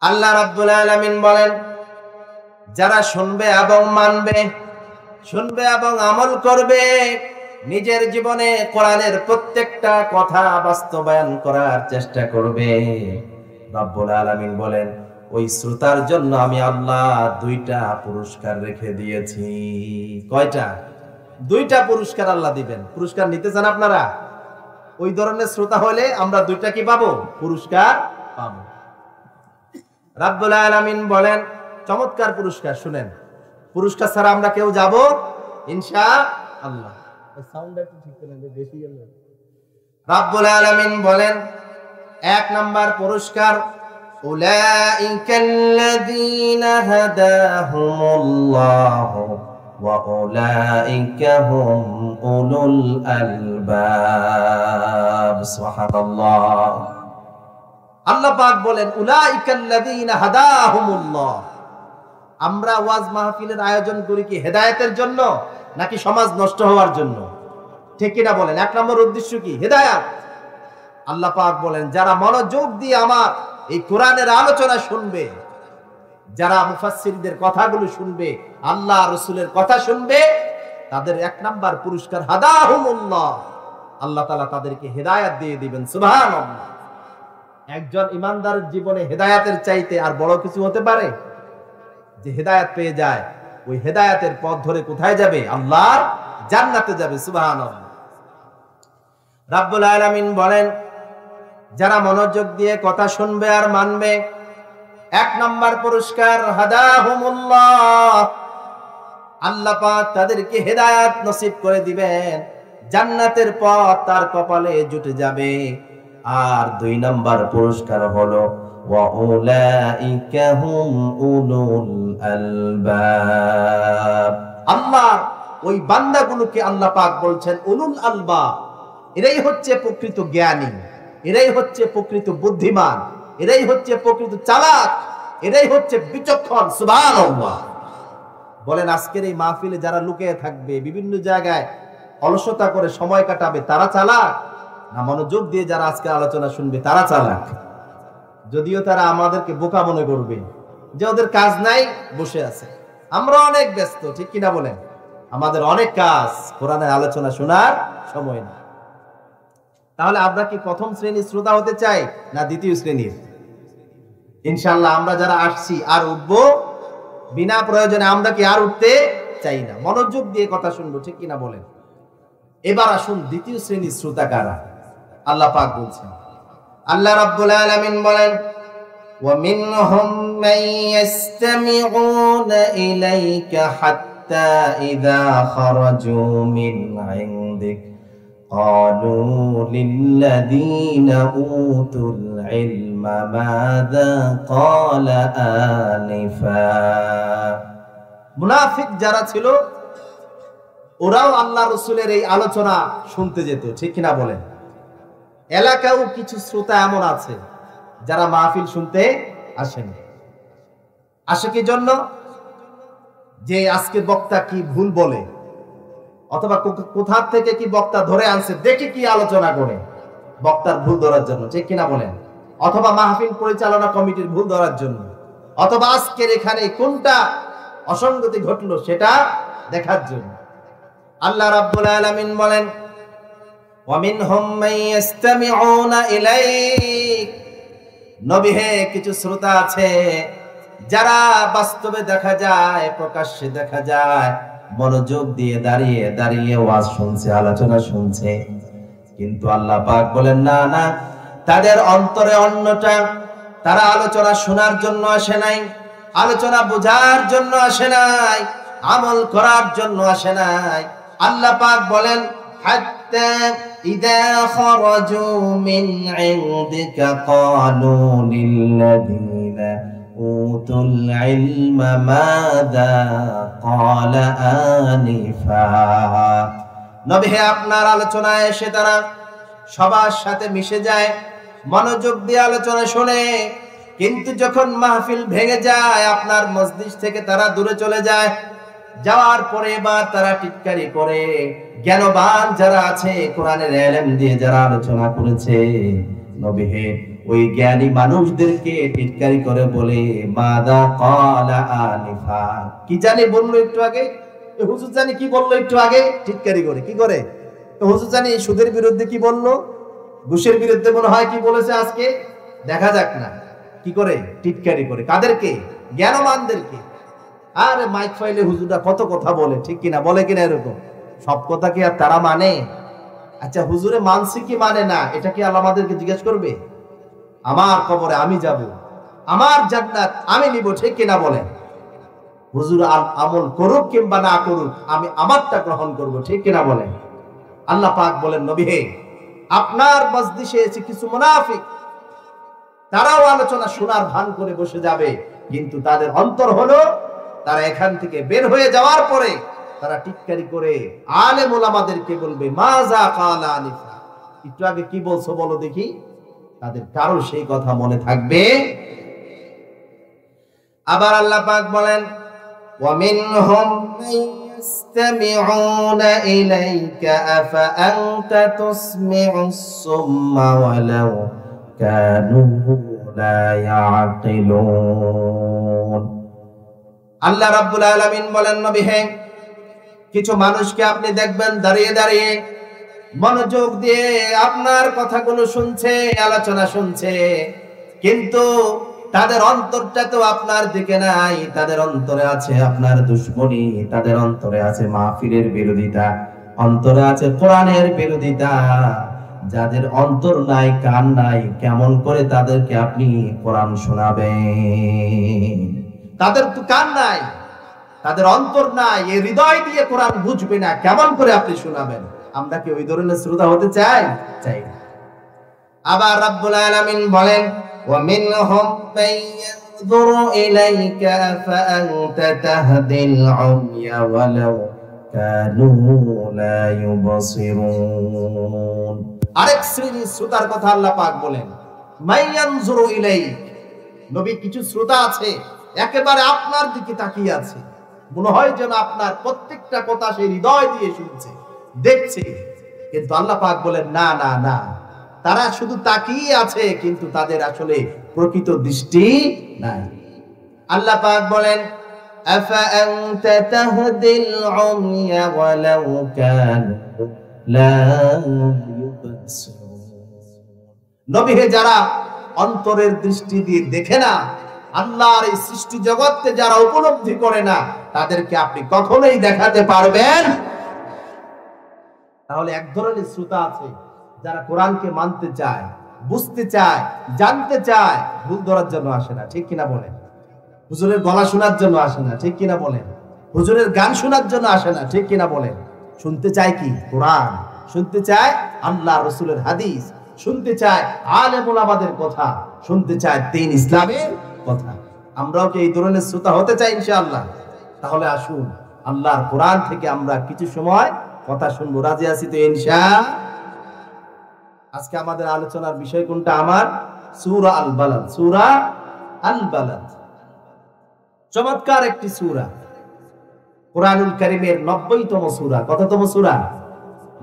আল্লাহ রাব্বুল আলামিন বলেন, যারা শুনবে এবং মানবে, শুনবে এবং আমল করবে, নিজের জীবনে কোরআনের প্রত্যেকটা কথা বাস্তবায়ন করার চেষ্টা করবে, রাব্বুল আলামিন বলেন ওই শ্রোতার জন্য আমি আল্লাহ দুইটা পুরস্কার রেখে দিয়েছি। কয়টা? দুইটা পুরস্কার আল্লাহ দিবেন। পুরস্কার নিতে চান আপনারা? ওই ধরনের শ্রোতা হলে আমরা দুইটা কি পাবো? পুরস্কার পাবো। রাব্বুল আলামিন বলেন চমৎকার পুরস্কার, শুনেন। পুরস্কার ছাড়া আমরা কেউ যাব ইনশাআল্লাহ। সাউন্ডটা একটু ঠিক করেন, বেশি গেল। রাব্বুল আলামিন বলেন এক নাম্বার পুরস্কার, উলাইকাল্লাযীনা হাদাহুমুল্লাহু ওয়া উলাইকা হুম উলুল আলবাব। সুবহানাল্লাহ। আল্লাহ পাক বলেন উলাইকাল্লাযীনা হাদাহুমুল্লাহ। আমরা ওয়াজ মাহফিলের আয়োজন করি কি হেদায়েতের জন্য নাকি সমাজ নষ্ট হওয়ার জন্য? ঠিক কিনা বলেন? এক নম্বর উদ্দেশ্য কি? হেদায়েত। আল্লাহ পাক বলেন যারা মনোযোগ দিয়ে আমার এই কোরআনের আলোচনা শুনবে, যারা মুফাসসিরদের কথাগুলো শুনবে, আল্লাহ রাসূলের কথা শুনবে, তাদের এক নাম্বার পুরস্কার হাদাহুমুল্লাহ, আল্লাহ তাআলা তাদেরকে হেদায়েত দিয়ে দিবেন। সুবহানাল্লাহ। একজন ইমানদারের জীবনে হেদায়েতের চাইতে আর বড় কিছু হতে পারে? যে হেদায়েত পেয়ে যায়, ওই হেদায়েতের পথ ধরে কোথায় যাবে? আল্লাহর জান্নাতে যাবে। সুবহানাল্লাহ। রাব্বুল আলামিন বলেন যারা মনোযোগ দিয়ে কথা শুনবে আর মানবে, এক নাম্বার পুরস্কার হাদাহুমুল্লাহ, আল্লাহ পাক তাদেরকে হেদায়েত নসিব করে দিবেন, জান্নাতের পথ তার কপালে জুটে যাবে। আর দুই নাম্বার পুরস্কার হলো ওয়া উলাইকা হুম উলুল আলবাব। আল্লাহ ওই বান্দাগুলোকে আল্লাহ পাক বলছেন উলুল আলবাব, এরাই হচ্ছে প্রকৃত জ্ঞানী, এরাই হচ্ছে প্রকৃত বুদ্ধিমান, এরাই হচ্ছে প্রকৃত চালাক, এরাই হচ্ছে বিচক্ষণ। সুবহানাল্লাহ। বলেন আজকের এই মাহফিলে যারা লুকিয়ে থাকবে, বিভিন্ন জায়গায় অলসতা করে সময় কাটাবে, তারা চালাক না মনোযোগ দিয়ে যারা আজকে আলোচনা শুনবে তারা চালাক? যদিও তারা আমাদেরকে বোকা মনে করবে যে ওদের কাজ নাই, বসে আছে। আমরা অনেক ব্যস্ত, ঠিক কিনা বলেন? আমাদের অনেক কাজ, কোরআনের আলোচনা শোনার সময় না। তাহলে আমরা কি প্রথম শ্রেণীর শ্রোতা হতে চাই না দ্বিতীয় শ্রেণীর? ইনশাআল্লাহ আমরা যারা আসছি আর উঠবো বিনা প্রয়োজনে, আমরা কি আর উঠতে চাই না, মনোযোগ দিয়ে কথা শুনবো, ঠিক কিনা বলেন? এবার আসুন দ্বিতীয় শ্রেণীর শ্রোতা কারা? আল্লাহ পাক বলছেন, আল্লাহ রাব্বুল আলামিন বলেন ওয়া মিনহুম মান ইস্তামিউনা ইলাইকা হাত্তা ইযা খারাজু মিন ইনদিক ক্বালু লিল্লাযীনা উতুল ইলমা মাযা ক্বালা আনিফা। মুনাফিক যারা ছিল ওরাও আল্লাহ রাসূলের এই আলোচনা শুনতে যেত, ঠিক কিনা বলেন? এলাকাও কিছু শ্রোতা এমন আছে যারা মাহফিল শুনতে আসেন। আসে কি জন্য? যে আজকে বক্তা কি ভুল বলে, অথবা কোথা থেকে কি বক্তা ধরে আনছে দেখে কি আলোচনা করে, বক্তার ভুল ধরার জন্য, ঠিক কিনা বলেন? অথবা মাহফিল পরিচালনা কমিটির ভুল ধরার জন্য, অথবা আজকের এখানে কোনটা অসঙ্গতি ঘটলো সেটা দেখার জন্য। আল্লাহ রাব্বুল আলামিন বলেন ওয়ামিনহুম মান ইস্তামিউনা ইলাইক। নবী হে, কিছু শ্রোতা আছে যারা বাস্তবে দেখা যায়, প্রকাশ্যে দেখা যায়, মনোযোগ দিয়ে দাঁড়িয়ে দাঁড়িয়ে ওয়াজ শুনছে, আলোচনা শুনছে, কিন্তু আল্লাহ পাক বলেন না না, তাদের অন্তরে অন্যটা। তারা আলোচনা শোনার জন্য আসে নাই, আলোচনা বোঝার জন্য আসে নাই, আমল করার জন্য আসে নাই। আল্লাহ পাক বলেন হাত্তা ইযা খারাজু মিন ইনদিকা ক্বালু লিল্লাযীনা উতুল ইলমা মাযা ক্বালা আনিফা। নবী হে, আপনার আলোচনায় এসে তারা সবার সাথে মিশে যায়, মনোযোগ দিয়ে আলোচনা শুনে, কিন্তু যখন মাহফিল ভেঙে যায় আপনার মজলিস থেকে তারা দূরে চলে যায়। যাওয়ার পরে এবার তারা টিটকারি করে। জ্ঞানবান যারা আছে, কোরআনের ইলম দিয়ে যারা আলোচনা করেছে, নবী হে ওই জ্ঞানী মানুষদেরকে টিটকারি করে বলে মাদা ক্বালা আনিফা, কি জানি বললো একটু আগে, হুজুর জানি কি বললো একটু আগে, টিটকারি করে কি করে, হুজুর জানি সুদের বিরুদ্ধে কি বললো, ঘুষের বিরুদ্ধে মনে হয় কি বলেছে আজকে, দেখা যাক না, কি করে টিটকারি করে, কাদেরকে, জ্ঞানমানদেরকে। আরে মাইক ফাইলে হুজুররা কত কথা বলে, ঠিক কিনা, বলে কিনা এরকম, সব কথা কি আর তারা মানে? আচ্ছা হুজুরে মানছি কি মানে না, এটা কি আল্লাহ আমাদেরকে জিজ্ঞেস করবে? আমার কবরে আমি যাব, আমার জান্নাত আমি নিব, ঠিক কিনা বলেন? হুজুর আমল করুক কিংবা না করুক, আমি আমারটা গ্রহণ করব, ঠিক কিনা বলেন? আল্লাহ পাক বলেন, নবী হে, আপনার মজলিসে এসে কিছু মুনাফিক, তারাও আলোচনা শোনার ভান করে বসে যাবে, কিন্তু তাদের অন্তর হলো, তারা এখান থেকে বের হয়ে যাওয়ার পরে তারা টিটকারি করে আলেম ওলামাদেরকে বলবে মাজা ক্বালা আনিফা, একটু আগে কি বলছো বলো দেখি। তাদের কারো সেই কথা মনে থাকবে? আবার আল্লাহ পাক বলেন, ওয়া মিনহুম ইয়াসতামিউনা ইলাইকা আফা আনতা তুসমিউস সুম্মা ওয়ালাউ কানু লা ইয়াকিলুন। আল্লাহ রাব্বুল আলামিন বলেন, নবী হে, কিছু মানুষকে আপনি দেখবেন দাঁড়িয়ে দাঁড়িয়ে মনোযোগ দিয়ে আপনার কথাগুলো শুনছে, আলোচনা শুনছে, কিন্তু তাদের অন্তরটা তো আপনার দিকে নাই, তাদের অন্তরে আছে আপনার দুশমনি, তাদের অন্তরে আছে মাহফিলের বিরোধিতা, অন্তরে আছে কোরআনের বিরোধিতা। যাদের অন্তর নাই, কান নাই, কেমন করে তাদেরকে আপনি কোরআন শোনাবেন? তাদের তো কান নাই, তাদের অন্তর নাই, এই হৃদয় দিয়ে কোরআন বুঝবে না, কেমন করে আপনি শোনাবেন? আমরা কি ওই ধরনের শ্রোতা হতে চাই? চাই না। আবার রাব্বুল আলামিন বলেন, ওয়া মিনহুম মান ইয়ানজুরু ইলাইকা ফাআনতা তাহদিল উময়া ওয়ালাউ কানু লা ইউবসিরুন। আরেক শ্রেণীর শ্রোতার কথা আল্লাহ পাক বলেন, মান ইয়ানজুরু ইলাইক, নবী কিছু শ্রোতা আছে একেবারে আপনার দিকে তাকিয়ে আছে, মনে হয় যেন আপনার প্রত্যেকটা কথা সে হৃদয় দিয়ে শুনছে, দেখছে, কিন্তু আল্লাহ পাক বলেন না না না, তারা শুধু তাকিয়ে আছে, কিন্তু তাদের আসলে প্রকৃত দৃষ্টি নাই। আল্লাহ পাক বলেন, আফা আনতা তাহদিল উময়া ওয়ালাউ কানু লা ইউবসিরুন। নবী হে, যারা অন্তরের দৃষ্টি দিয়ে দেখে না, আল্লাহর এই সৃষ্টি জগতে যারা উপলব্ধি করে না, তাদেরকে আপনি কখনোই দেখাতে পারবেন? তাহলে এক ধরনের শ্রোতা আছে যারা কোরআনকে মানতে চায়, বুঝতে চায়, জানতে চায়, ভুল ধরার জন্য আসে না, ঠিক কিনা বলেন? হুজুরের গলা শোনার জন্য আসে না, ঠিক কিনা বলেন? হুজুরের গান শোনার জন্য আসে না, ঠিক কিনা বলেন? শুনতে চায় কি? কোরআন। শুনতে চায় আল্লাহ রসুলের হাদিস, শুনতে চায় আলেম ওলামাদের কথা, শুনতে চায় দ্বীন ইসলামের কথা। আমরাও কি এই ধরনের শ্রোতা হতে চাই ইনশাআল্লাহ? তাহলে আসুন আল্লাহর কোরআন থেকে আমরা কিছু সময় কথা শুনবো, রাজি আছি তো ইনশাআল্লাহ? আজকে আমাদের আলোচনার বিষয় কোনটা? আমার সূরা আল বালাদ। সূরা আল বালাদ চমৎকার একটি সূরা, কোরআনুল কারীমের 90তম সূরা। কততম সূরা?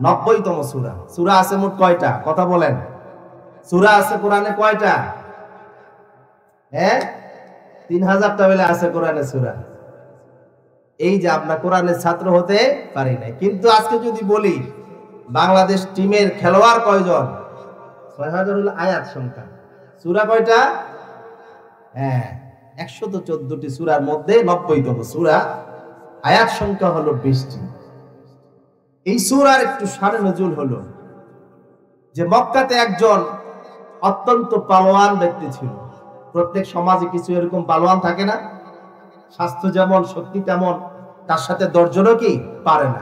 90তম সূরা। সূরা আছে মোট কয়টা? কথা বলেন। সূরা আছে কোরআনে কয়টা? 3000টা বলে আছে কোরআনে সূরা। এই যে আমরা কোরআনের ছাত্র হতে পারি নাই, কিন্তু আজকে যদি বলি বাংলাদেশ টিমের খেলোয়াড় কয়জন? 6000 হলো আয়াত সংখ্যা। সূরা কয়টা? 114টি সূরার মধ্যে 90তম সূরা, আয়াত সংখ্যা হলো 20টি। এই সূরার একটু শানে নজুল হলো যে মক্কাতে একজন অত্যন্ত পালোয়ান ব্যক্তি ছিল। প্রত্যেক সমাজে কিছু এরকম পালোয়ান থাকে না? স্বাস্থ্য যেমন শক্তি তেমন, তার সাথে দর্জনও কি পারে না।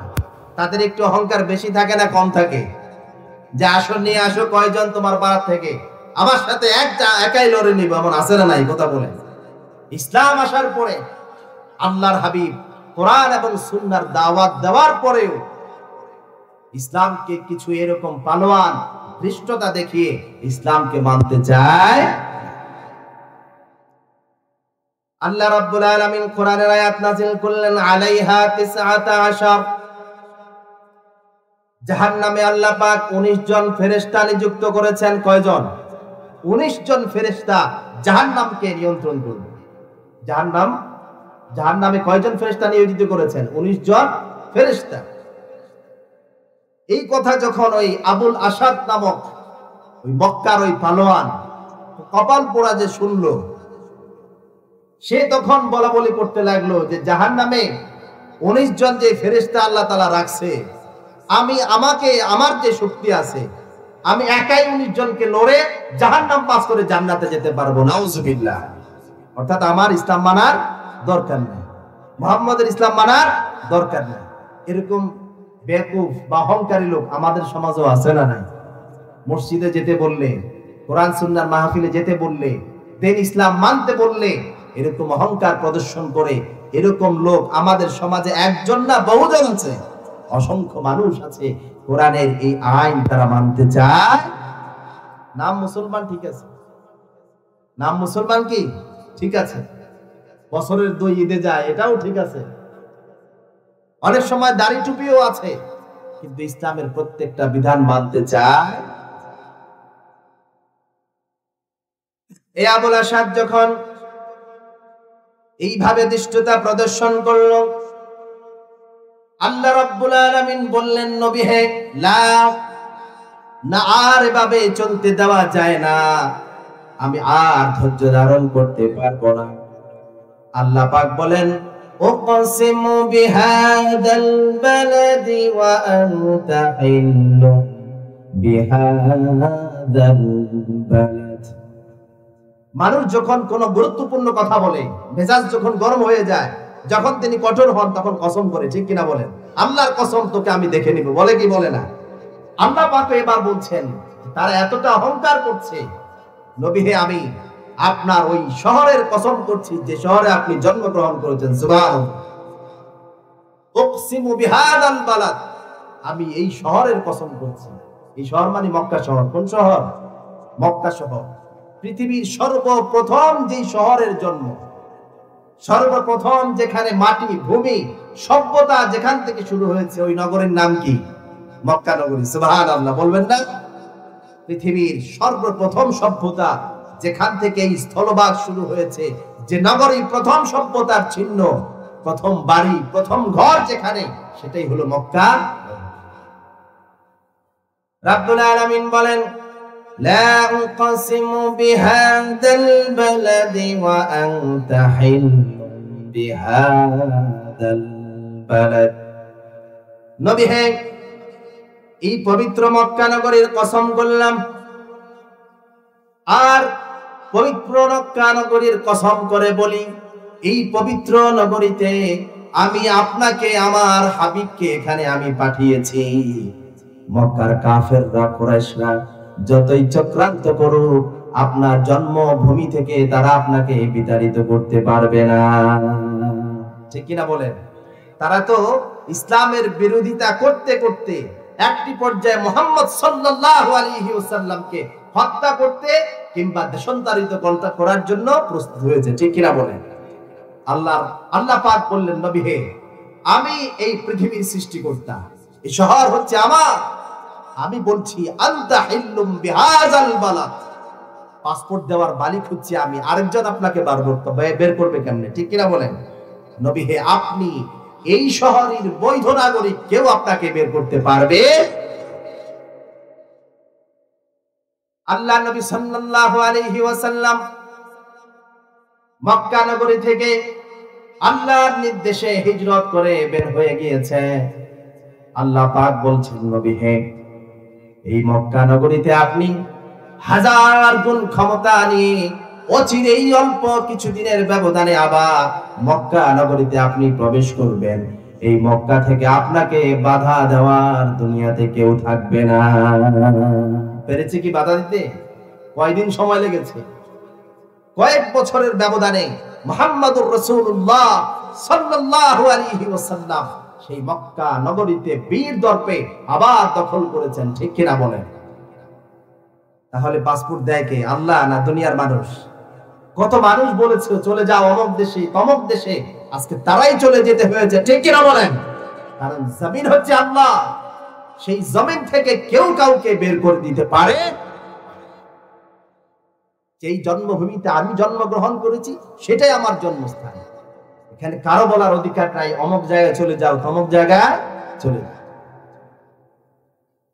তাদের একটু অহংকার বেশি থাকে না কম থাকে? যে আসর নিয়ে আসো, কয়জন তোমার পাড়ার থেকে, আমার সাথে একাই লড়ে নিব, এমন আছে না নাই? কথা বলে। ইসলাম আসার পরে আল্লাহর হাবিব কোরআন এবং সুন্নাহর দাওয়াত দেওয়ার পরেও ইসলামকে কিছু এরকম পালোয়ান ধৃষ্টতা দেখিয়ে ইসলামকে মানতে চায়। আল্লাহ রাব্বুল আলামিন কোরআনের আয়াত নাযিল করলেন, আলাইহা 19 জাহান্নামে আল্লাহ পাক 19 জন ফেরেশতা নিযুক্ত করেছেন। কয়জন? 19 জন ফেরেশতা জাহান্নামকে নিয়ন্ত্রণ করবে। জাহান্নামে কয়জন ফেরেশতা নিয়োজিত করেছেন? 19 জন ফেরেশতা। এই কথা যখন ওই আবুল আসাদ নামক ওই মক্কার ওই পালোয়ান কপাল পোড়া যে শুনলো, সে তখন বলা বলি করতে লাগলো যে জাহান্নামে 19 জন যে ফেরেশতা আল্লাহ তাআলা রাখছে, আমার যে শক্তি আছে, আমি একাই 19 জনকে লড়ে জাহান্নাম পাস করে জান্নাতে যেতে পারবো। নাউজুবিল্লাহ। অর্থাৎ আমার ইসলাম মানার দরকার নেই, মুহাম্মদের ইসলাম মানার দরকার নেই। এরকম বেকুফ বা অহংকারী লোক আমাদের সমাজও আছে না নাই? মসজিদে যেতে বললে, কোরআন সুন্নাহর মাহফিলে যেতে বললে, দিন ইসলাম মানতে বললে এরকম অহংকার প্রদর্শন করে এরকম লোক আমাদের সমাজে একজন না বহুজন আছে, অসংখ্য মানুষ আছে। কোরআনের এই আইন তারা মানতে চায়। নাম মুসলমান ঠিক আছে, নাম মুসলমান কি ঠিক আছে, বছরের 2 ঈদে যায় এটাও ঠিক আছে, অনেক সময় দাড়ি টুপিও আছে, কিন্তু ইসলামের প্রত্যেকটা বিধান মানতে চায়। এই আবুল আসাদ যখন এইভাবে দৃষ্টতা প্রদর্শন করলো, আল্লাহ রাব্বুল আলামিন বললেন, নবী হে, না আর এভাবে চলতে দেওয়া যায় না, আমি আর ধৈর্য ধারণ করতে পারবো না। আল্লাহ পাক বলেন, উকসিমু বিহাদাল বালাদি ওয়া আনতা হিল্লু বিহাদাল বালাদ। মানুষ যখন কোনো গুরুত্বপূর্ণ কথা বলে, মেজাজ যখন গরম হয়ে যায়, যখন তিনি কঠোর হন, তখন কসম করে, ঠিক কিনা বলেন? আল্লাহর কসম, তোকে আমি দেখে নিব, বলে কি বলে না? আল্লাহ পাক এবার বলছেন, তারা এতটা অহংকার করছে, নবী হে, আমি আপনার ওই শহরের কসম করছি যে শহরে আপনি জন্মগ্রহণ করেছেন। সুবহানাল্লাহ। উকসিমু বিহাদাল বালাদ, আমি এই শহরের কসম করছি। এই শহর মানে মক্কা শহর। কোন শহর? মক্কা শহর। পৃথিবীর সর্বপ্রথম যে শহরের জন্ম, সর্বপ্রথম যেখানে মাটি, ভূমি, সভ্যতা যেখান থেকে শুরু হয়েছে, ওই নগরের নাম কি? মক্কা নগরী। সুবহানাল্লাহ বলবেন না? পৃথিবীর সর্বপ্রথম সভ্যতা যেখান থেকে এই স্থলভাগ শুরু হয়েছে, যে নগরী প্রথম সভ্যতার চিহ্ন, প্রথম বাড়ি, প্রথম ঘর যেখানে, সেটাই হলো মক্কা। রাব্বুল আলামিন বলেন, লা উকসিমু বিহাদাল বালাদি ওয়া আনতা হিল্লু বিহাদাল বালাদ। নবী হে, এই পবিত্র মক্কা নগরীর কসম করলাম, আর পবিত্র মক্কা নগরীর কসম করে বলি, এই পবিত্র নগরীতে আমি আপনাকে, আমার হাবিবকে এখানে আমি পাঠিয়েছি। মক্কার কাফেররা, কুরাইশরা যতই চক্রান্ত করুক, আপনার জন্মভূমি থেকে তারা আপনাকে বিতাড়িত করতে পারবে না। ঠিক কিনা বলেন? তারা তো ইসলামের বিরোধিতা করতে করতে একটি পর্যায়ে মুহাম্মদ সাল্লাল্লাহু আলাইহি ওয়াসাল্লামকে হত্যা করতে কিংবা দেশান্তরিত করার জন্য প্রস্তুত হয়েছে। ঠিক কিনা বলেন? আল্লাহ পাক বললেন, নবী হে, আমি এই পৃথিবীর সৃষ্টিকর্তা, এই শহর হচ্ছে আমার, আমি বলছি আনতা হিল্লুম বিহাযাল বালাদ, পাসপোর্ট দেওয়ার মালিক হচ্ছে আমি, আরেকজন আপনাকে বের করবে কেমনে? ঠিক কিনা বলেন? নবী হে, আপনি এই শহরের বৈধ নাগরিক, কেউ আপনাকে বের করতে পারবে? আল্লাহ নবী সাল্লাল্লাহু আলাইহি ওয়াসাল্লাম মক্কা নগরী থেকে আল্লাহর নির্দেশে হিজরত করে বের হয়ে গিয়েছে। আল্লাহ পাক বলছেন, নবী হে, এই মক্কা নগরীতে আপনি হাজার গুণ ক্ষমতা নিয়ে অচিরেই অল্প কিছুদিনের ব্যবধানে আবার মক্কা নগরীতে আপনি প্রবেশ করবেন। এই মক্কা থেকে আপনাকে বাধা দেওয়ার দুনিয়াতে কেউ থাকবে না। পেরেছে কি বাধা দিতে? কয়দিন সময় লেগেছে? কয়েক বছরের ব্যবধানে মুহাম্মদুর রাসূলুল্লাহ সাল্লাল্লাহু আলাইহি ওয়াসাল্লাম সেই মক্কা নগরীতে বীর দর্পে আবার দখল করেছেন। ঠিক কিনা বলেন? তাহলে পাসপোর্ট দেয় কে? আল্লাহ না দুনিয়ার মানুষ? কত মানুষ বলেছে চলে যাও অমুক দেশে তমুক দেশে, আজকে তারাই চলে যেতে হয়েছে। ঠিক কিনা বলেন? কারণ জমিন হচ্ছে আল্লাহ, সেই জমিন থেকে কেউ কাউকে বের করে দিতে পারে। যেই জন্মভূমিতে আমি জন্মগ্রহণ করেছি সেটাই আমার জন্মস্থান। এখানে কারো বলার অধিকার নাই অমুক জায়গায় চলে যাও, তমুক জায়গায় চলে যাও।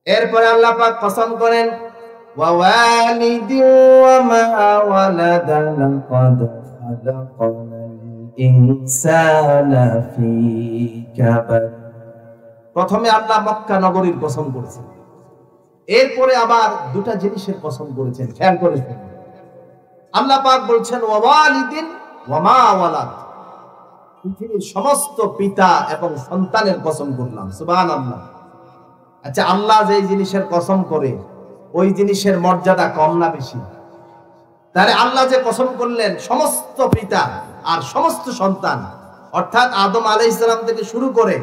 এরপরে আল্লাহ পাক কসম করেন, ওয়া ওয়ালিদি ওয়া মা ওয়ালাদা লাকাদ খালাকনাল ইনসানা ফি কাবাদ। প্রথমে আল্লাহ মক্কা নগরীর কসম করেছেন, এরপরে আবার দুটা জিনিসের কসম করেছেন। খেয়াল করে শুনুন, আল্লাহ পাক বলছেন ওয়া ওয়ালিদিন ওয়া মা ওয়ালাদ, পৃথিবীর সমস্ত পিতা এবং সন্তানের কসম করলাম। সুবহানাল্লাহ। আচ্ছা, আল্লাহ যে জিনিসের কসম করে ওই জিনিসের মর্যাদা কম না বেশি? তাহলে আল্লাহ যে কসম করলেন সমস্ত পিতা আর সমস্ত সন্তান, অর্থাৎ আদম আলাইহিস সালাম থেকে শুরু করে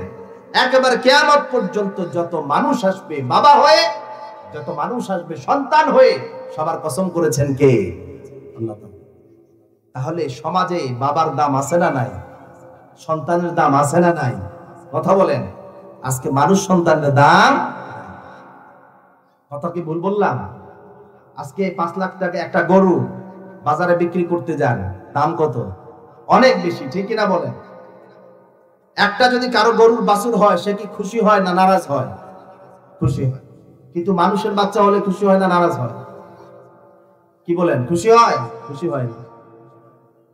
একেবারে কিয়ামত পর্যন্ত যত মানুষ আসবে বাবা হয়ে, যত মানুষ আসবে সন্তান হয়ে, সবার কসম করেছেন কে? আল্লাহ। তাহলে সমাজে বাবার দাম আছে না নাই? সন্তানের দাম আছে না নাই? কথা বলেন। আজকে মানুষ সন্তানের দাম, কথা কি ভুল বললাম? আজকে 5 লাখ টাকা একটা গরু বাজারে বিক্রি করতে যান, দাম কত? অনেক বেশি, ঠিক কিনা বলেন? একটা যদি কারো গরুর বাছুর হয় সে কি খুশি হয় না নারাজ হয়? খুশি হয়। কিন্তু মানুষের বাচ্চা হলে খুশি হয় না নারাজ হয়? কি বলেন, খুশি হয়? খুশি হয় না।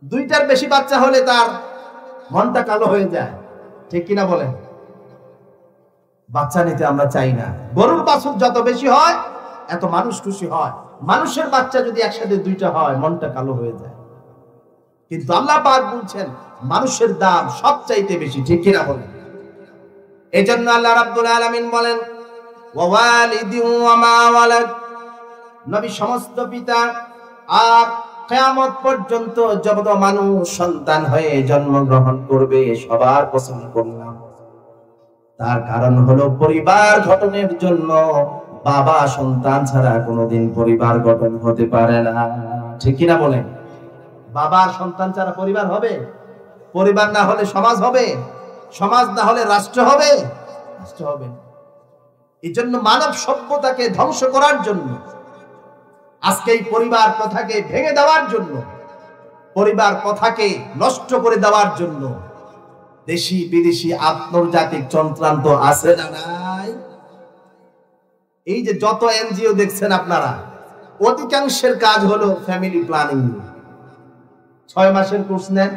2টার বেশি বাচ্চা হলে তার মনটা কালো হয়ে যায়, ঠিক কিনা বলেন? বাচ্চা নিতে আমরা চাই না। গরুর বাছুর যত বেশি হয় এত মানুষ খুশি হয়। মানুষের বাচ্চা যদি একসাথে 2টা হয় মনটা কালো হয়ে যায়। কিন্তু আল্লাহ পাক বলছেন মানুষের দাম সবচাইতে বেশি, ঠিক কিনা বলেন? এজন্য আল্লাহ রাব্বুল আলামিন বলেন ওয়া ওয়ালিদি ওয়া মা ওয়ালাদ, নবী সমস্ত পিতা আর কিয়ামত পর্যন্ত যত মানুষ সন্তান হয়ে জন্মগ্রহণ করবে সবার কসম করলাম। তার কারণ হলো পরিবার গঠনের জন্য বাবা সন্তান ছাড়া কোনোদিন পরিবার গঠন হতে পারে না, ঠিক কিনা বলেন? বাবার সন্তান ছাড়া পরিবার হবে? পরিবার না হলে সমাজ হবে? সমাজ না হলে রাষ্ট্র হবে? রাষ্ট্র হবে। এই জন্য মানব সভ্যতাকে ধ্বংস করার জন্য, আজকে এই পরিবার প্রথাকে ভেঙে দেওয়ার জন্য, পরিবার প্রথাকে নষ্ট করে দেওয়ার জন্য দেশি বিদেশি আন্তর্জাতিক যন্ত্রাংশ আছে না নাই? এই যে যত এনজিও দেখছেন আপনারা, অধিকাংশের কাজ হলো ফ্যামিলি প্ল্যানিং। 6 মাসের কোর্স নেন,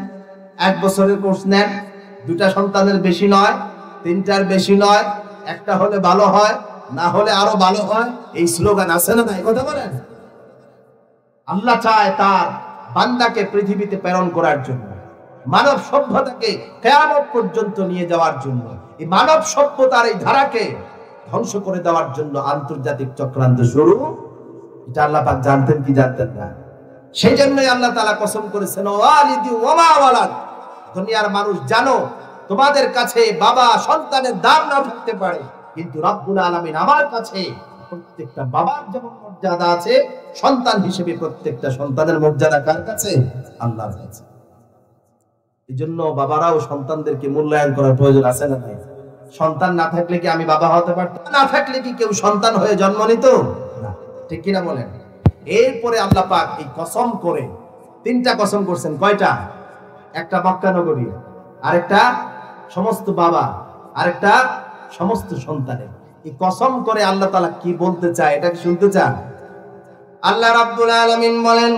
1 বছরের কোর্স নেন, 2টা সন্তানের বেশি নয়, 3টার বেশি নয়, একটা হলে ভালো হয়, না হলে আরো ভালো হয়, এই স্লোগান আছে না নাই? কথা বলেন। আল্লাহ চায় তার বান্দাকে পৃথিবীতে প্রেরণ করার জন্য, মানব সভ্যতাকে কিয়ামত পর্যন্ত নিয়ে যাওয়ার জন্য, এই মানব সভ্যতার এই ধারাকে ধ্বংস করে দেওয়ার জন্য আন্তর্জাতিক চক্রান্ত শুরু। এটা আল্লাহ পাক জানতেন কি জানতেন না? সেই জন্যই আল্লাহ তাআলা কসম করেছেন ওয়ালিদি ওয়া মা ওয়ালাদ, দুনিয়ার মানুষ জানো তোমাদের কাছে বাবা সন্তানের দাম না থাকতে পারে, কিন্তু রব্বুল আলামিন আমার কাছে প্রত্যেকটা বাবার যেমন মর্যাদা আছে, সন্তান হিসেবে প্রত্যেকটা সন্তানের মর্যাদা কার কাছে? আল্লাহর কাছে। এজন্য বাবারাও সন্তানদেরকে মূল্যায়ন করার প্রয়োজন আছে না নাই? সন্তান না থাকলে কি আমি বাবা হতে পারতাম? না থাকলে কি কেউ সন্তান হয়ে জন্ম নিত না, ঠিক কিনা বলেন? এরপরে আল্লাহ পাক এই কসম করে 3টা কসম করছেন। কয়টা? একটা মক্কা নগরী, আরেকটা সমস্ত বাবা, আরেকটা সমস্ত সন্তানের। এই কসম করে আল্লাহ তাআলা কি বলতে চায় এটা কি শুনতে চান? আল্লাহ রাব্বুল আলামিন বলেন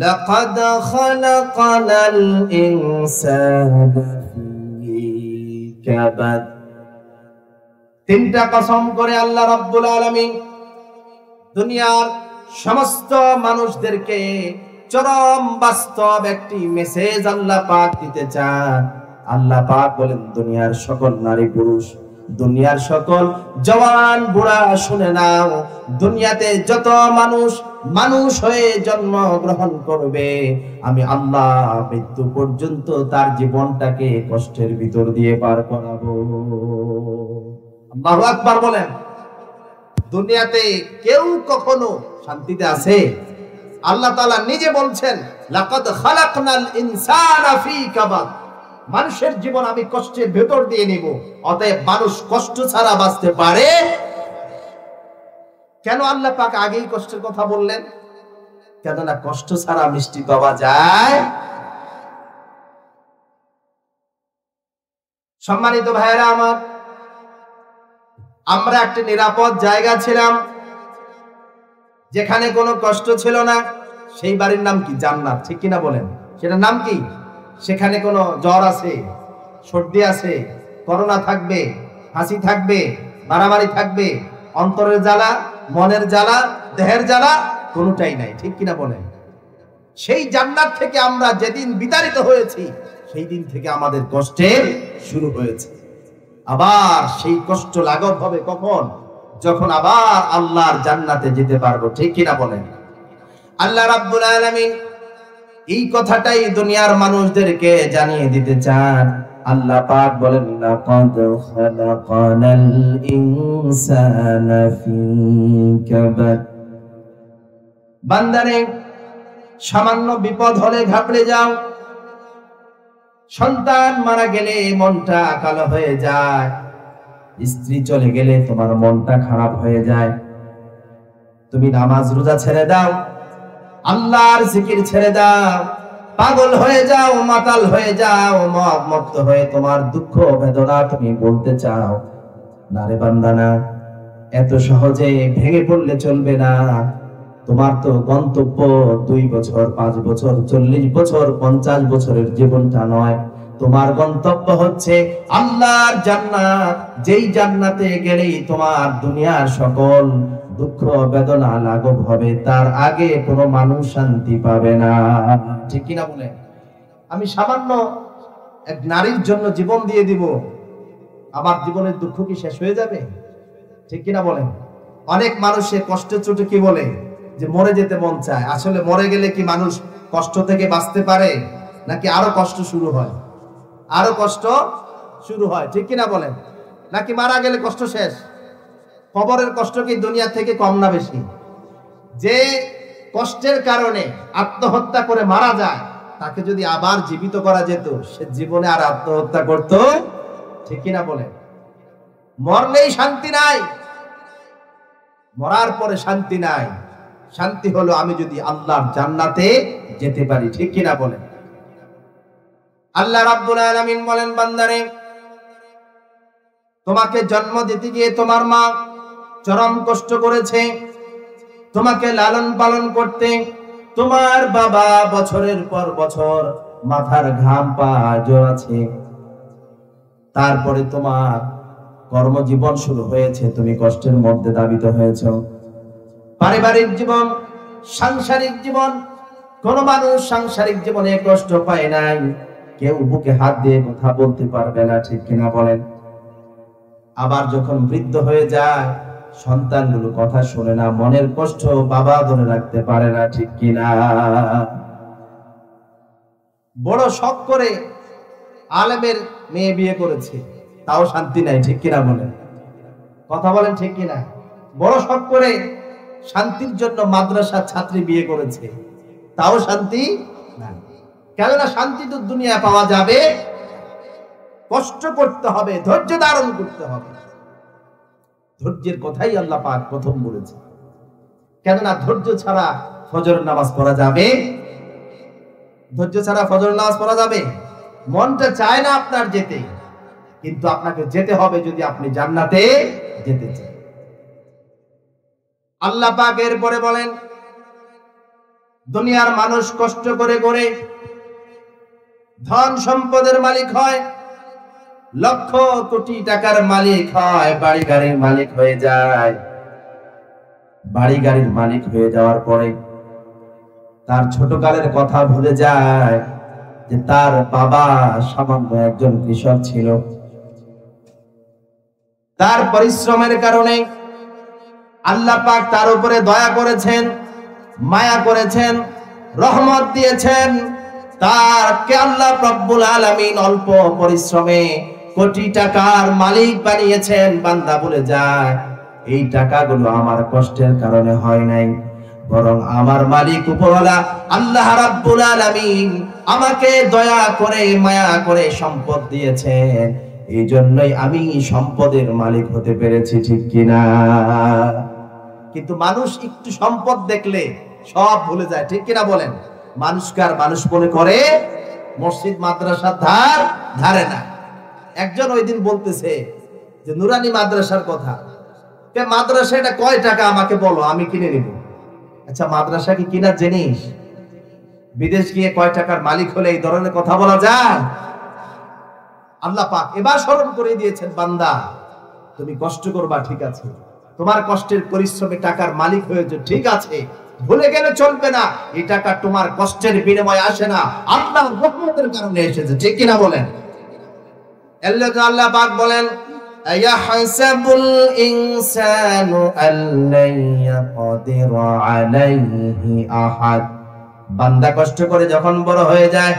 লাকাদ খালাকানাল ইনসানা ফি কাবাদ। 3টা কসম করে আল্লাহ রাব্বুল আলামিন দুনিয়ার সমস্ত মানুষদেরকে চরম বাস্তব একটি মেসেজ আল্লাহ পাক দিতে চান। আল্লাহ পাক বলেন দুনিয়ার সকল নারী পুরুষ, দুনিয়ার সকল জওয়ান বুড়া শুনে নাও, দুনিয়াতে যত মানুষ হয়ে জন্মগ্রহণ করবে আমি আল্লাহ মৃত্যু পর্যন্ত তার জীবনটাকে কষ্টের ভিতর দিয়ে পার করাবো। আল্লাহু আকবার বলেন। দুনিয়াতে কেউ কখনো শান্তিতে আছে? আল্লাহ তাআলা নিজে বলছেন লাকাদ খালাকনাল ইনসানা ফি কাবাদ, মানুষের জীবন আমি কষ্টের ভেতর দিয়ে নিব। অতএব মানুষ কষ্ট ছাড়া বাঁচতে পারে কেন? আল্লাহ পাক আগেই কষ্টের কথা বললেন। কেননা কষ্ট ছাড়া মিষ্টি পাওয়া যায়। সম্মানিত ভাইয়েরা আমার, আমরা একটা নিরাপদ জায়গা ছিলাম, যেখানে কোনো কষ্ট ছিল না। সেই বাড়ির নাম কি? জান্নাত, ঠিক কিনা বলেন? সেটার নাম কি? সেখানে কোনো জ্বর আছে, সর্দি আছে, করোনা থাকবে, হাসি থাকবে, মারামারি থাকবে, অন্তরের জ্বালা, মনের জ্বালা, দেহের জ্বালা কোনোটাই নাই, ঠিক কিনা বলেন? সেই জান্নাত থেকে আমরা যেদিন বিতাড়িত হয়েছি, সেই দিন থেকে আমাদের কষ্টের শুরু হয়েছে। আবার সেই কষ্ট লাঘব হবে কখন? যখন আবার আল্লাহর জান্নাতে যেতে পারবো, ঠিক কিনা বলেন? আল্লাহ রাব্বুল আলামিন এই কথাটাই দুনিয়ার মানুষদেরকে জানিয়ে দিতে চান। আল্লাহ পাক বলেন, লাকাদ খালাকানাল ইনসানা ফী কাবাদ। বান্দারে, সামান্য বিপদ হলে ঘাবড়ে যাও, সন্তান মারা গেলে মনটা কালো হয়ে যায়, স্ত্রী চলে গেলে তোমার মনটা খারাপ হয়ে যায়, তুমি নামাজ রোজা ছেড়ে দাও, আল্লাহর জিকির ছেড়ে দাও, পাগল হয়ে যাও, মাতাল হয়ে যাও, মত্ত হয়ে তোমার দুঃখ বেদনা তুমি বলতে চাও। না রে বান্দা না, এত সহজে ভেঙে পড়লে চলবে না। তোমার তো গন্তব্য 2 বছর, 5 বছর, 40 বছর, 50 বছরের জীবনটা নয়। তোমার গন্তব্য হচ্ছে আল্লাহর জান্নাত, যেই জান্নাতে গেলেই তোমার দুনিয়ার সকল দুঃখ বেদনা লাঘব হবে। তার আগে কোনো মানুষ শান্তি পাবে না, ঠিক কিনা বলে? আমি সামান্য এক নারীর জন্য জীবন দিয়ে দিব, আমার জীবনের দুঃখ কি শেষ হয়ে যাবে? ঠিক কিনা বলেন? অনেক মানুষের কষ্টের চোটে কি বলে যে মরে যেতে মন চায়। আসলে মরে গেলে কি মানুষ কষ্ট থেকে বাঁচতে পারে, নাকি আরো কষ্ট শুরু হয়? আরো কষ্ট শুরু হয়, ঠিক কিনা বলেন? নাকি মারা গেলে কষ্ট শেষ? কবরের কষ্ট কি দুনিয়া থেকে কম না বেশি? যে কষ্টের কারণে আত্মহত্যা করে মারা যায়, তাকে যদি আবার জীবিত করা যেত, সে জীবনে আর আত্মহত্যা করতো? ঠিক কিনা বলেন? মরলেই শান্তি নাই, মরার পরে শান্তি নাই। শান্তি হলো আমি যদি আল্লাহর জান্নাতে যেতে পারি, ঠিক কিনা বলেন? আল্লাহ রাব্বুল আলামিন বলেন, বান্দারে, তোমাকে জন্ম দিতে গিয়ে তোমার মা চরম কষ্ট করেছে, তোমাকে লালন পালন করতে তোমার বাবা বছরের পর বছর মাথার ঘাম পা জড়াচ্ছে। তারপরে তোমার কর্মজীবন শুরু হয়েছে, তুমি কষ্টের মধ্যে দাবিত হয়েছো। পারিবারিক জীবন, সাংসারিক জীবন, কোন মানুষ সাংসারিক জীবনে কষ্ট পায় নাই, কেউ বুকে হাত দিয়ে কথা বলতে পারবে না, ঠিক কিনা বলেন? আবার যখন বৃদ্ধ হয়ে যায়, সন্তানগুলো কথা শোনে না, মনের কষ্ট বাবা ধরে রাখতে পারে না, ঠিক কিনা? বড় শখ করে আলেমের মেয়ে বিয়ে করেছে, তাও শান্তি নাই, ঠিক কিনা বলেন? কথা বলেন, ঠিক কিনা? বড় শখ করে শান্তির জন্য মাদ্রাসার ছাত্রী বিয়ে করেছে, তাও শান্তি নাই। কেননা শান্তি তো দুনিয়া পাওয়া যাবে, কষ্ট করতে হবে, ধৈর্য ধারণ করতে হবে। ধৈর্যের কথাই আল্লাহ পাক প্রথম বলেছে। কেননা ধৈর্য ছাড়া ফজর নামাজ পড়া যাবে? ধৈর্য ছাড়া ফজর নামাজ পড়া যাবে? মনটা চায় না আপনার যেতে, কিন্তু আপনাকে যেতে হবে যদি আপনি জান্নাতে যেতে চান। আল্লাহ পাক এরপরে বলেন, দুনিয়ার মানুষ কষ্ট করে করে ধন সম্পদের মালিক হয়, লক্ষ কোটি টাকার মালিক হয়, বাড়ি গাড়ির মালিক হয়ে যায়। বাড়ি গাড়ির মালিক হয়ে যাওয়ার পরে তার ছোটকালের কথা ভুলে যায় যে তার বাবা সামান্য একজন কৃষক ছিল। তার পরিশ্রমের কারণে আল্লাহ পাক তার উপরে দয়া করেছেন, মায়া করেছেন, রহমত দিয়েছেন। তারকে আল্লাহ রব্বুল আলামিন অল্প পরিশ্রমে কোটি টাকার মালিক বানিয়েছেন। বান্দা বলে যায়, এই টাকাগুলো আমার কষ্টের কারণে হয় নাই, বরং আমার মালিক উপরওয়ালা আল্লাহ রাব্বুল আলামিন আমাকে দয়া করে মায়া করে সম্পদ দিয়েছেন, এই জন্যই আমি সম্পদের মালিক হতে পেরেছি, ঠিক কিনা? কিন্তু মানুষ একটু সম্পদ দেখলে সব ভুলে যায়, ঠিক কিনা বলেন? মানুষকার মানুষ মনে করে, মসজিদ মাদ্রাসার ধারে না। একজন ওই দিন বলতেছে যে নুরানি মাদ্রাসার কথা, মাদ্রাসা এটা কয় টাকা আমাকে বলো, আমি কিনে নিব। আচ্ছা, মাদ্রাসা কি কিনার জিনিস? বিদেশ গিয়ে কয় টাকার মালিক হলে এই ধরনের কথা বলা যায়? আল্লাহ পাক এবার স্মরণ করে দিয়েছেন, বান্দা তুমি কষ্ট করবা, ঠিক আছে, তোমার কষ্টের পরিশ্রমে টাকার মালিক হয়েছে, ঠিক আছে, ভুলে গেলে চলবে না, এই টাকা তোমার কষ্টের বিনিময়ে আসে না, আল্লাহর রহমতের কারণে এসেছে, ঠিক কিনা বলেন? আল্লাহ পাক বলেন, আয়াহসাবুল ইনসানু আল্লান ইয়াকদিরা আলাইহি আহাদ। বান্দা কষ্ট করে যখন বড় হয়ে যায়,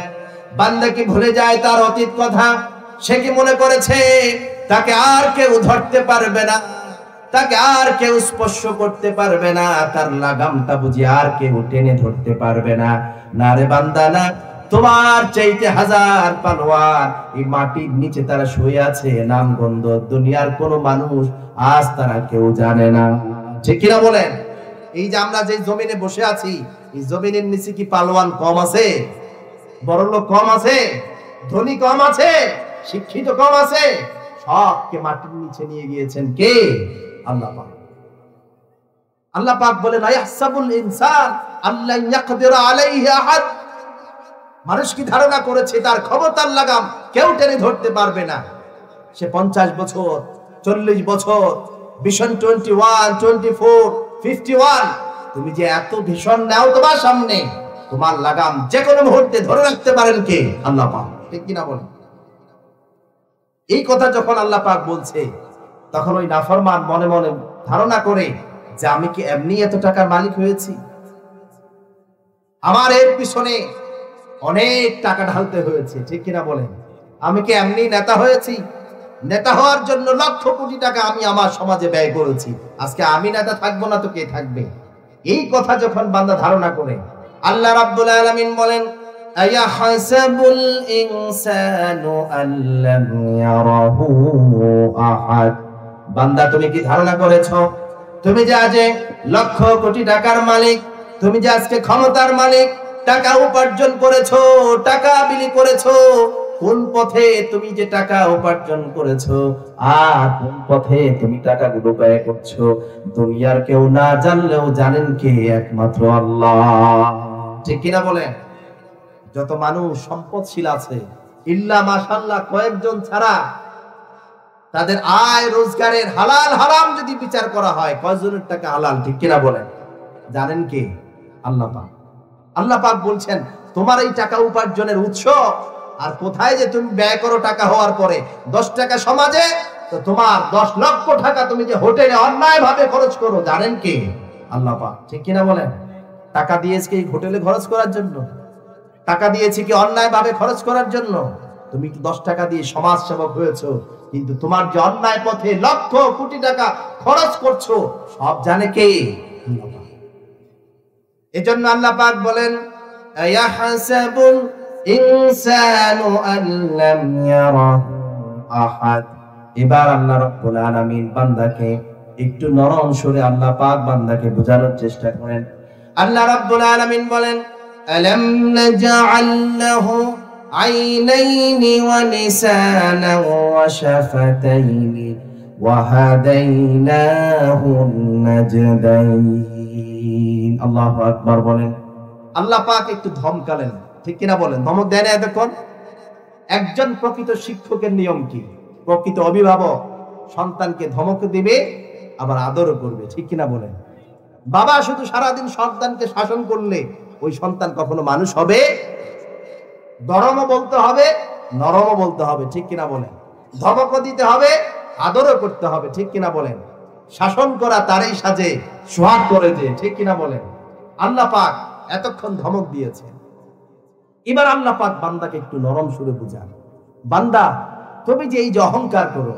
বান্দা কি ভুলে যায় তার অতীত কথা? সে কি মনে করেছে তাকে আর কেউ ধরতে পারবে না, তাকে আর কেউ স্পর্শ করতে পারবে না, তার লাগামটা বুঝি আর কেউ টেনে ধরতে পারবে না? না রে বান্দা, না, তোমার চাইতে হাজার পালোয়ার এই মাটির নিচে তারা শুয়ে আছে, নাম গন্ধ দুনিয়ার কোন মানুষ আজ তারা কেউ জানে না, ঠিক কিনা বলেন? এই যে আমরা যে জমিনে বসে আছি, এই জমিনের নিচে কি পালোয়ান কম আছে? বড়লোক কম আছে? ধনী কম আছে? শিক্ষিত কম আছে? সবকে মাটির নিচে নিয়ে গিয়েছেন কে? আল্লাহ পাক। আল্লাহ পাক বলেন, আয়াহসাবুল ইনসান আল্লান ইয়াকদিরা আলাইহি আহাদ। মানুষ কি ধারণা করেছে তার ক্ষমতার লাগাম কেউ টেনে ধরতে পারবে না? সে 50 বছর, 40 বছর, ভিশন 21, 24, 51, তুমি যে এত ভীষণ নাও তোমার সামনে, তোমার লাগাম যে কোনো মুহূর্তে ধরে রাখতে পারেন কে? আল্লাহ পাক, ঠিক কিনা বলেন? এই কথা যখন আল্লাহ পাক বলছে, তখন ওই নাফরমান মনে মনে ধারণা করে যে আমি কি এমনি এত টাকার মালিক হয়েছি? আমার এর পিছনে অনেক টাকা ঢালতে হয়েছে, ঠিক কিনা বলেন? আমি কি এমনি নেতা হয়েছি? নেতা হওয়ার জন্য লক্ষ কোটি টাকা আমি আমার সমাজে ব্যয় করেছি, আজকে আমি নেতা থাকবো না তো কে থাকবে? এই কথা যখন বান্দা ধারণা করে, আল্লাহ রাব্বুল আলামিন বলেন, আয়াহসাবুল ইনসানু আল্লাম ইয়ারাহু আহাদ। বান্দা তুমি কি ধারণা করেছো তুমি যে আজ লক্ষ কোটি টাকার মালিক, তুমি যে আজকে ক্ষমতার মালিক, টাকা উপার্জন করেছো, টাকা বিলি করেছো, কোন পথে তুমি যে টাকা উপার্জন করেছো আর কোন পথে তুমি টাকাগুলো ব্যয় করছো, দুনিয়ার কেউ না জানলেও জানেন কে? একমাত্র আল্লাহ, ঠিক কিনা বলেন? যত মানুষ সম্পদশীল আছে, ইল্লা মাশাআল্লাহ কয়েকজন ছাড়া, তাদের আয় রোজগারের হালাল হারাম যদি বিচার করা হয়, কয়জনের টাকা হালাল, ঠিক কিনা বলেন? জানেন কে? আল্লাহ পাক। আল্লাহ পাক বলছেন, তোমার এই টাকা উপার্জনের উৎস আর কোথায় যে তুমি ব্যয় করো টাকা হওয়ার পরে, 10 টাকা সমাজে, তো তোমার 10 লক্ষ টাকা তুমি যে হোটেলে অন্যায় ভাবে খরচ করো, জানেন কে? আল্লাহ পাক, ঠিক কিনা বলেন? টাকা দিয়েছে কি হোটেলে খরচ করার জন্য? টাকা দিয়েছে কি অন্যায় ভাবে খরচ করার জন্য? তুমি কি 10 টাকা দিয়ে সমাজ সেবক হয়েছো, কিন্তু তোমার যে অন্যায় পথে লক্ষ কোটি টাকা খরচ করছো, সব জানে কে? আল্লাহ পাক। এজন্য আল্লাহ পাক বলেন, আয়াহসাবুল ইনসানু আল্লাম ইয়ারাহু আহাদ। এবার আল্লাহ রাব্বুল আলামিন বান্দাকে একটু নরম সুরে আল্লাহ পাক বান্দাকে বোঝানোর চেষ্টা করেন। আল্লাহ রাব্বুল আলামিন বলেন, আলাম নাজআল লাহু আইনাইনি ওয়া লিসানান ওয়া শাফাতাইনি ওয়া হাদাইনাহু নাজদাইন। আল্লাহু আকবার বলেন। আল্লাহ পাক একটু ধমকালেন, ঠিক কিনা বলেন? ধমক দেয় না এতক্ষণ? একজন প্রকৃত শিক্ষকের নিয়ম কি? প্রকৃত অভিভাবক সন্তানকে ধমক দিবে, আবার আদরও করবে, ঠিক কিনা বলেন? বাবা শুধু সারাদিন সন্তানকে শাসন করলে ওই সন্তান কখনো মানুষ হবে? গরমও বলতে হবে, নরমও বলতে হবে, ঠিক কিনা বলেন? ধমকও দিতে হবে, আদরও করতে হবে, ঠিক কিনা বলেন? শাসন করা তারই সাজে, সোহাগ করে যে, ঠিক কিনা বলেন? আল্লাহ পাক এতক্ষণ ধমক দিয়েছে, এবার আল্লাহ পাক বান্দাকে একটু নরম সুরে বুঝান। বান্দা, তুমি যে এই যে অহংকার করো,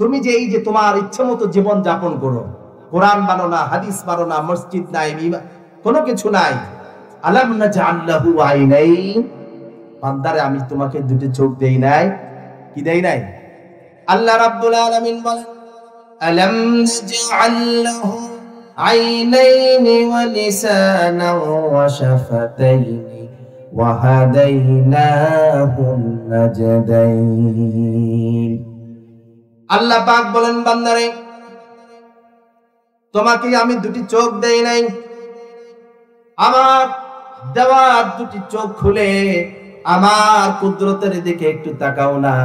তুমি যে এই যে তোমার ইচ্ছা মতো জীবন যাপন করো, কোরআন মানো না, হাদিস মানো না, মসজিদ নাই, কোনো কিছু নাই, আলাম নাজআল লাহু আইনাইন। বান্দারে আমি তোমাকে দুটি চোখ দেই নাই? কি দেই নাই? আল্লাহ রাব্বুল আলামিন বলেন, আলাম নাজআল লাহু আইনাইনি ওয়া লিসানান ওয়া শাফাতাইনি ওয়া হাদাইনাহুন নাজদাইন। আল্লাহ পাক বলেন, বান্দারে তোমাকে আমি দুটি চোখ দেই নাই, আমার দেওয়া দুটি চোখ খুলে আমার কুদরতের দিকে একটু তাকাও না।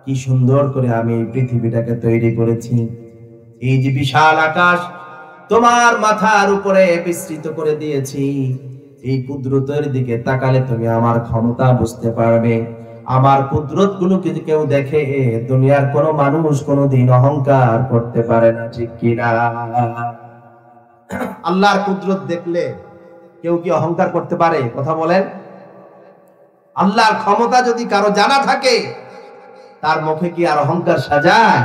কি সুন্দর করে আমি এই পৃথিবীটাকে তৈরি করেছি, এই যে বিশাল আকাশ তোমার মাথার উপরে বিস্তৃত করে দিয়েছি, এই কুদরতের দিকে তাকালে তুমি আমার ক্ষমতা বুঝতে পারবে। আমার কুদরত গুলো যদি কেউ দেখে, দুনিয়ার কোন মানুষ কোনদিন অহংকার করতে পারে না, ঠিক কিনা? আল্লাহর কুদরত দেখলে কেউ কি অহংকার করতে পারে? কথা বলেন। আল্লাহর ক্ষমতা যদি কারো জানা থাকে, তার মুখে কি আর অহংকার সাজায়?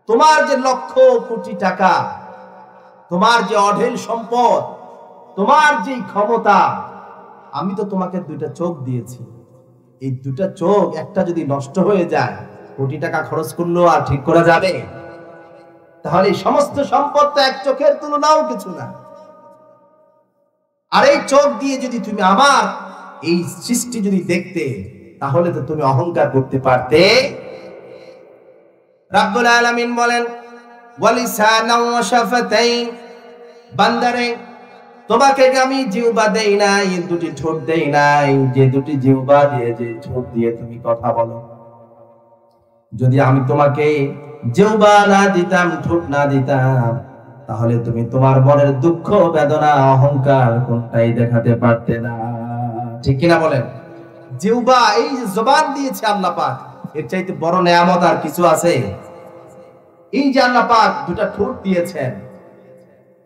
তোমার যে লক্ষ কোটি টাকা, তোমার যে অঢেল সম্পদ, তোমার যে ক্ষমতা, আমি তো তোমাকে দুইটা চোখ দিয়েছি। এই দুটা চোখ একটা যদি নষ্ট হয়ে যায়, কোটি টাকা খরচ করলেও আর ঠিক করা যাবে? তাহলে এই সমস্ত সম্পদ তো এক চোখের তুলনাও কিছু না। আর এই চোখ দিয়ে যদি তুমি আমার এই সৃষ্টি যদি দেখতে, তাহলে তো তুমি অহংকার করতে পারতে। রাব্বুল আলামিন বলেন, ওয়ালিসানাও ওয়া শাফাতাইন, বান্দারে তোমাকে আমি জিহ্বা দেই নাই, দুটি ঠোঁট দেই নাই, যে দুটি জিহ্বা দিয়ে, যে ঠোঁট দিয়ে তুমি কথা বলো। যদি আমি তোমাকে জিহ্বা না দিতাম, ঠোঁট না দিতাম, তাহলে তুমি তোমার মনের দুঃখ, বেদনা, অহংকার কোনটাই দেখাতে পারতে না, ঠিক কিনা বলেন? জিহ্বা, এই যে জবান দিয়েছে আল্লাহ পাক, এর চাইতে বড় নেয়ামত আর কিছু আছে? এই যে আল্লাহ পাক দুটা ঠোঁট দিয়েছেন,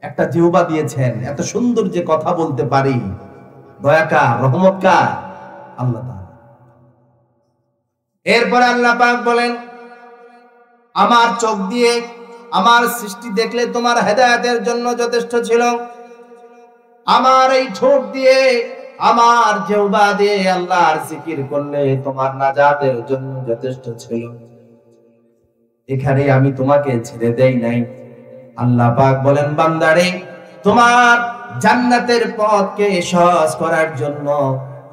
একটা জিহ্বা দিয়েছেন, এত সুন্দর যে কথা বলতে পারি, দয়া কার, রহমত কার? আল্লাহ তাআলা। এরপরে আল্লাহ পাক বলেন, আমার চোখ দিয়ে আমার সৃষ্টি দেখলে তোমার হেদায়েতের জন্য যথেষ্ট ছিল, আমার এই ঠোঁট দিয়ে, আমার জিহ্বা দিয়ে আল্লাহর জিকির করলে তোমার নাজাতের জন্য যথেষ্ট ছিল। এখানে আমি তোমাকে ছেড়ে দেই নাই। আল্লাহ পাক বলেন, বান্দারে তোমার জান্নাতের পথকে সহজ করার জন্য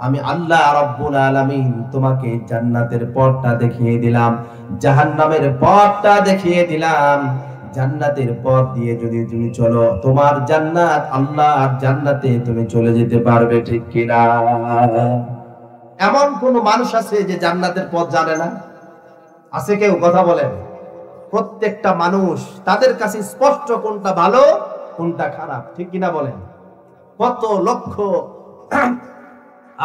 আমি আল্লাহ রাব্বুল আলামিন তোমাকে জান্নাতের পথটা দেখিয়ে দিলাম, জাহান্নামের পথটা দেখিয়ে দিলাম। জান্নাতের পথ দিয়ে যদি তুমি চলো, তোমার জান্নাত, আল্লাহর জান্নাতে তুমি চলে যেতে পারবে, ঠিক কিনা? এমন কোন মানুষ আছে যে জান্নাতের পথ জানে না? আছে কেউ? কথা বলেন। প্রত্যেকটা মানুষ, তাদের কাছে স্পষ্ট কোনটা ভালো কোনটা খারাপ, ঠিক কিনা বলেন? কত লক্ষ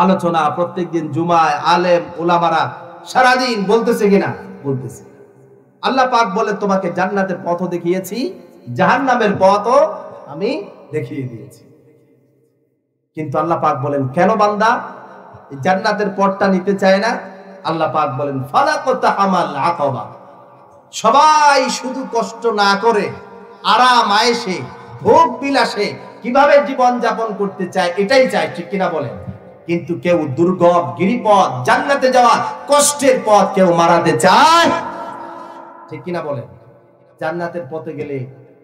আলোচনা প্রত্যেকদিন জুমায় আলেম উলামারা সারাদিন বলতেছে কিনা? বলতেছে। আল্লাহ পাক বলে, তোমাকে জান্নাতের পথও দেখিয়েছি, জাহান্নামের পথও আমি দেখিয়ে দিয়েছি। কিন্তু আল্লাহ পাক বলেন, কেন বান্দা জান্নাতের পথটা নিতে চায় না? আল্লাহ পাক বলেন, ফালাকাতা আমাল আকাবা, সবাই শুধু কষ্ট না করে আরাম আয়েশে ভোগ বিলাসে কিভাবে জীবন যাপন করতে চায়, এটাই চায়, ঠিক কিনা বলেন? কিন্তু কেউ দুর্গম গিরিপথ, জান্নাতে যাওয়ার কষ্টের পথ কেউ মারাতে চায়, ঠিক কিনা বলেন? জান্নাতের পথে গেলে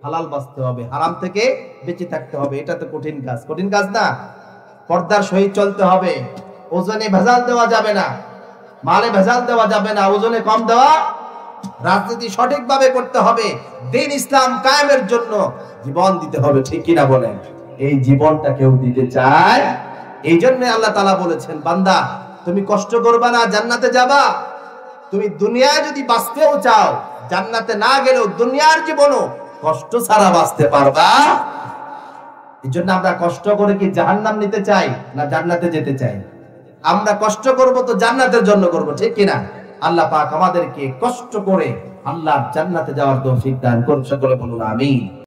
হালাল বাঁচতে হবে, হারাম থেকে বেঁচে থাকতে হবে। এটা তো কঠিন কাজ, কঠিন কাজ না? পর্দার সহিত চলতে হবে, ওজনে ভেজাল দেওয়া যাবে না, মালে ভেজাল দেওয়া যাবে না, ওজনে কম দেওয়া, রাজনীতি সঠিকভাবে করতে হবে, দ্বীন ইসলাম কায়েমের জন্য জীবন দিতে হবে, ঠিক কিনা বলেন? এই জীবনটা কেউ দিতে চায়? এই জন্য আল্লাহ তাআলা বলেছেন, বান্দা তুমি কষ্ট করবা না, জান্নাতে যাবা। তুমি দুনিয়ায় যদি বাঁচতেও চাও, জান্নাতে না গেলেও দুনিয়ার জীবনও কষ্ট ছাড়া বাঁচতে পারবা। এই জন্য আমরা কষ্ট করে কি জাহান্নাম নিতে চাই না জান্নাতে যেতে চাই? আমরা কষ্ট করব তো জান্নাতের জন্য করব, ঠিক কিনা? আল্লাহ পাক আমাদেরকে কষ্ট করে আল্লাহর জান্নাতে যাওয়ার তৌফিক দান করুন। সকলে বলুন আমিন।